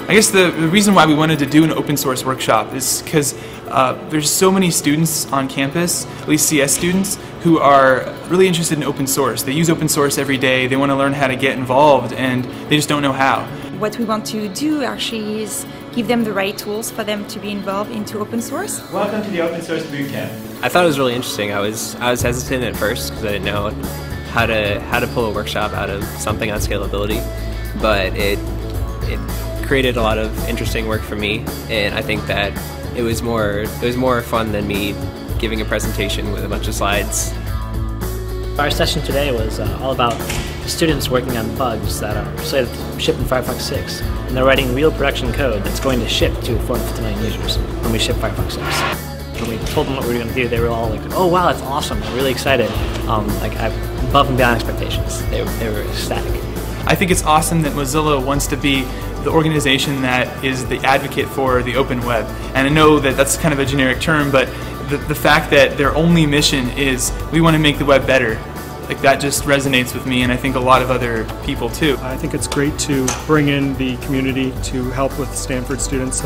I guess the reason why we wanted to do an open source workshop is because there's so many students on campus, at least CS students, who are really interested in open source. They use open source every day, they want to learn how to get involved, and they just don't know how. What we want to do actually is give them the right tools for them to be involved into open source. Welcome to the Open Source Bootcamp. I thought it was really interesting. I was hesitant at first because I didn't know how to pull a workshop out of something on scalability, but it created a lot of interesting work for me, and I think that it was more fun than me giving a presentation with a bunch of slides. Our session today was all about the students working on bugs that are slated to ship in Firefox 6, and they're writing real production code that's going to ship to 450 million users when we ship Firefox 6. When we told them what we were going to do, they were all like, "Oh wow, that's awesome! I'm really excited!" Above and beyond expectations. They were ecstatic. I think it's awesome that Mozilla wants to be the organization that is the advocate for the open web. And I know that that's kind of a generic term, but the fact that their only mission is we want to make the web better, like that just resonates with me, and I think a lot of other people too. I think it's great to bring in the community to help with Stanford students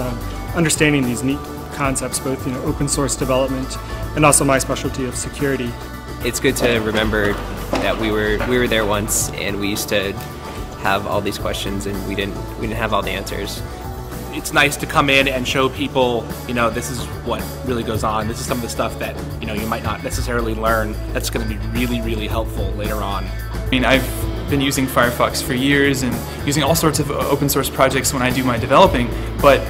understanding these neat concepts, both open source development and also my specialty of security. It's good to remember that we were there once, and we used to have all these questions, and we didn't have all the answers. It's nice to come in and show people, this is what really goes on. This is some of the stuff that, you might not necessarily learn that's going to be really, really helpful later on. I mean, I've been using Firefox for years and using all sorts of open source projects when I do my developing, but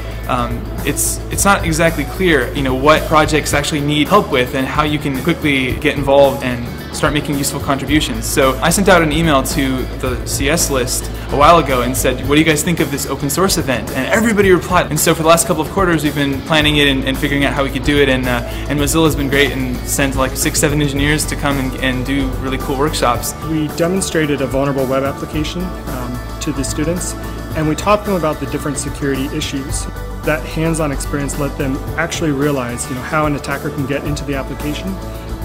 it's not exactly clear, what projects actually need help with and how you can quickly get involved and start making useful contributions. So I sent out an email to the CS list a while ago and said, what do you guys think of this open source event? And everybody replied. And so for the last couple of quarters we've been planning it and figuring out how we could do it, and Mozilla's been great and sent like 6-7 engineers to come and do really cool workshops. We demonstrated a vulnerable web application to the students, and we taught them about the different security issues. That hands-on experience let them actually realize how an attacker can get into the application.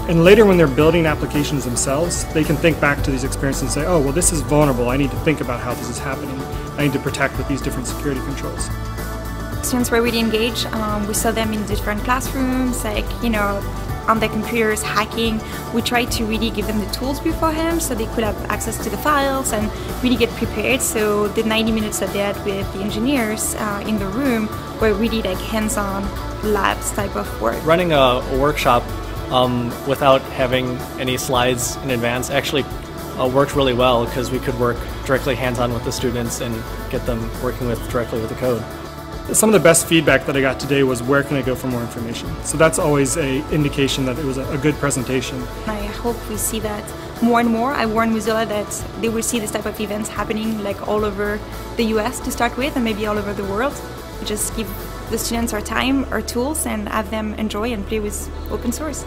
And later when they're building applications themselves, they can think back to these experiences and say, oh, well, this is vulnerable. I need to think about how this is happening. I need to protect with these different security controls. Students were really engaged. We saw them in different classrooms, on their computers, hacking. We tried to really give them the tools beforehand so they could have access to the files and really get prepared. So the 90 minutes that they had with the engineers in the room were really like hands-on labs type of work. Running a workshop without having any slides in advance actually worked really well, because we could work directly hands-on with the students and get them working directly with the code. Some of the best feedback that I got today was, where can I go for more information? So that's always an indication that it was a good presentation. I hope we see that more and more. I warn Mozilla that they will see this type of events happening like all over the US to start with, and maybe all over the world. We just give the students our time, our tools, and have them enjoy and play with open source.